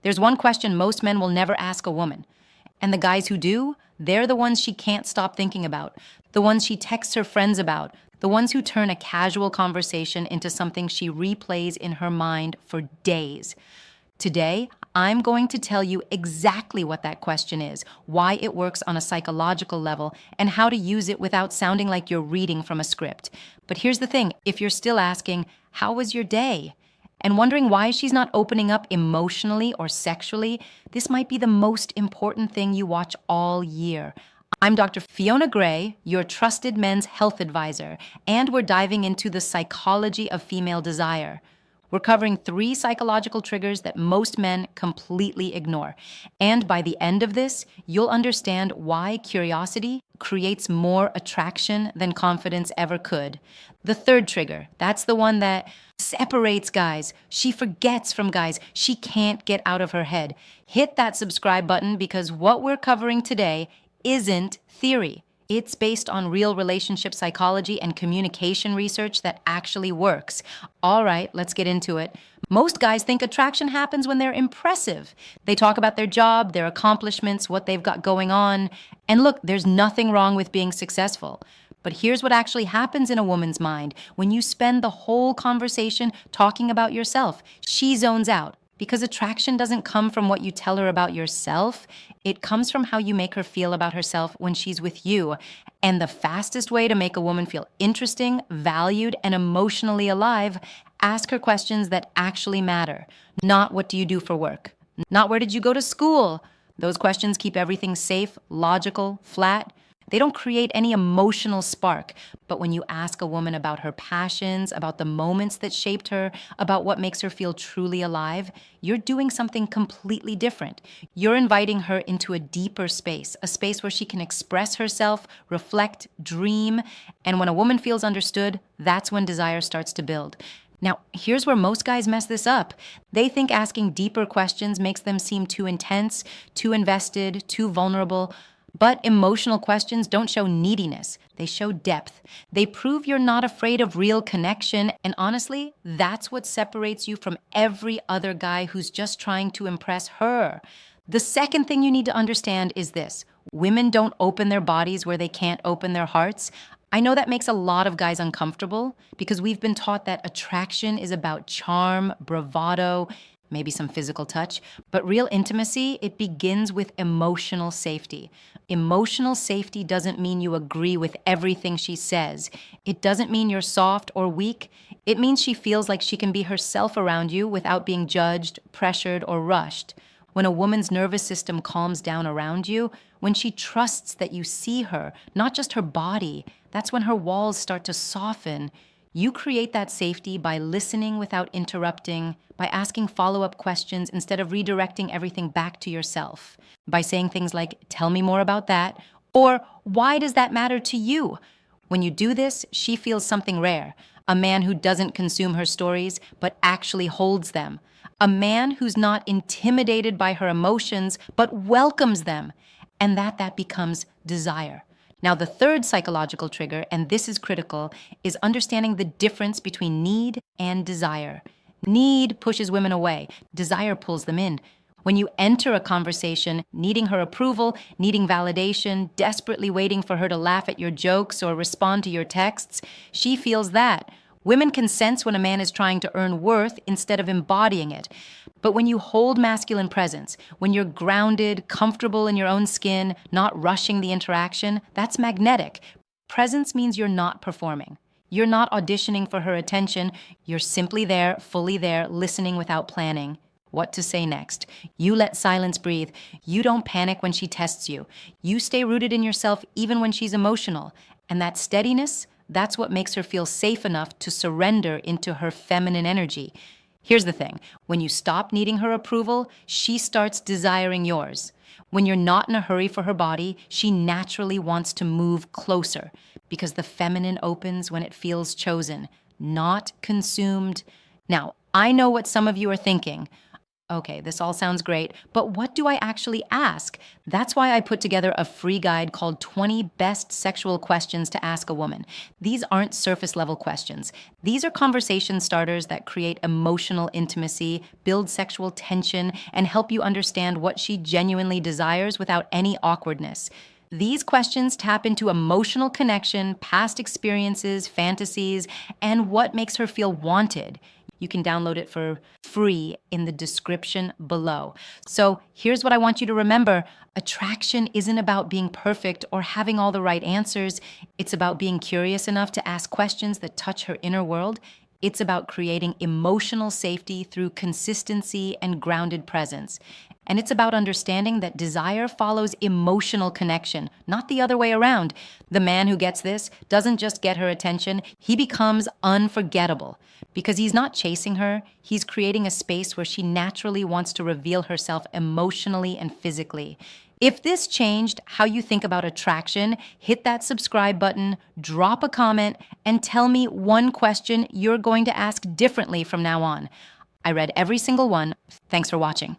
There's one question most men will never ask a woman. And the guys who do, they're the ones she can't stop thinking about, the ones she texts her friends about, the ones who turn a casual conversation into something she replays in her mind for days. Today, I'm going to tell you exactly what that question is, why it works on a psychological level, and how to use it without sounding like you're reading from a script. But here's the thing, if you're still asking, how was your day? And wondering why she's not opening up emotionally or sexually, this might be the most important thing you watch all year. I'm Dr. Fiona Gray, your trusted men's health advisor, and we're diving into the psychology of female desire. We're covering 3 psychological triggers that most men completely ignore. And by the end of this, you'll understand why curiosity creates more attraction than confidence ever could. The 3rd trigger, that's the one that separates guys. She forgets from guys. She can't get out of her head. Hit that subscribe button because what we're covering today isn't theory. It's based on real relationship psychology and communication research that actually works. All right, let's get into it. Most guys think attraction happens when they're impressive. They talk about their job, their accomplishments, what they've got going on. And look, there's nothing wrong with being successful. But here's what actually happens in a woman's mind when you spend the whole conversation talking about yourself. She zones out. Because attraction doesn't come from what you tell her about yourself, it comes from how you make her feel about herself when she's with you. And the fastest way to make a woman feel interesting, valued, and emotionally alive, ask her questions that actually matter. Not what do you do for work? Not where did you go to school? Those questions keep everything safe, logical, flat. They don't create any emotional spark. But when you ask a woman about her passions, about the moments that shaped her, about what makes her feel truly alive, you're doing something completely different. You're inviting her into a deeper space, a space where she can express herself, reflect, dream. And when a woman feels understood, that's when desire starts to build. Now, here's where most guys mess this up. They think asking deeper questions makes them seem too intense, too invested, too vulnerable. But emotional questions don't show neediness. They show depth. They prove you're not afraid of real connection. And honestly, that's what separates you from every other guy who's just trying to impress her. The second thing you need to understand is this. Women don't open their bodies where they can't open their hearts. I know that makes a lot of guys uncomfortable because we've been taught that attraction is about charm, bravado, maybe some physical touch, but real intimacy, it begins with emotional safety. Emotional safety doesn't mean you agree with everything she says. It doesn't mean you're soft or weak. It means she feels like she can be herself around you without being judged, pressured, or rushed. When a woman's nervous system calms down around you, when she trusts that you see her, not just her body, that's when her walls start to soften. You create that safety by listening without interrupting, by asking follow-up questions instead of redirecting everything back to yourself, by saying things like, tell me more about that, or why does that matter to you? When you do this, she feels something rare, a man who doesn't consume her stories, but actually holds them, a man who's not intimidated by her emotions, but welcomes them, and that becomes desire. Now, the 3rd psychological trigger, and this is critical, is understanding the difference between need and desire. Need pushes women away. Desire pulls them in. When you enter a conversation needing her approval, needing validation, desperately waiting for her to laugh at your jokes or respond to your texts, she feels that. Women can sense when a man is trying to earn worth instead of embodying it. But when you hold masculine presence, when you're grounded, comfortable in your own skin, not rushing the interaction, that's magnetic. Presence means you're not performing. You're not auditioning for her attention. You're simply there, fully there, listening without planning what to say next. You let silence breathe. You don't panic when she tests you. You stay rooted in yourself even when she's emotional. And that steadiness, that's what makes her feel safe enough to surrender into her feminine energy. Here's the thing. When you stop needing her approval, she starts desiring yours. When you're not in a hurry for her body, she naturally wants to move closer because the feminine opens when it feels chosen, not consumed. Now, I know what some of you are thinking. Okay, this all sounds great, but what do I actually ask? That's why I put together a free guide called 20 Best Sexual Questions to Ask a Woman. These aren't surface level questions. These are conversation starters that create emotional intimacy, build sexual tension, and help you understand what she genuinely desires without any awkwardness. These questions tap into emotional connection, past experiences, fantasies, and what makes her feel wanted. You can download it for free in the description below. So here's what I want you to remember. Attraction isn't about being perfect or having all the right answers. It's about being curious enough to ask questions that touch her inner world. It's about creating emotional safety through consistency and grounded presence. And it's about understanding that desire follows emotional connection, not the other way around. The man who gets this doesn't just get her attention, he becomes unforgettable. Because he's not chasing her, he's creating a space where she naturally wants to reveal herself emotionally and physically. If this changed how you think about attraction, hit that subscribe button, drop a comment, and tell me one question you're going to ask differently from now on. I read every single one. Thanks for watching.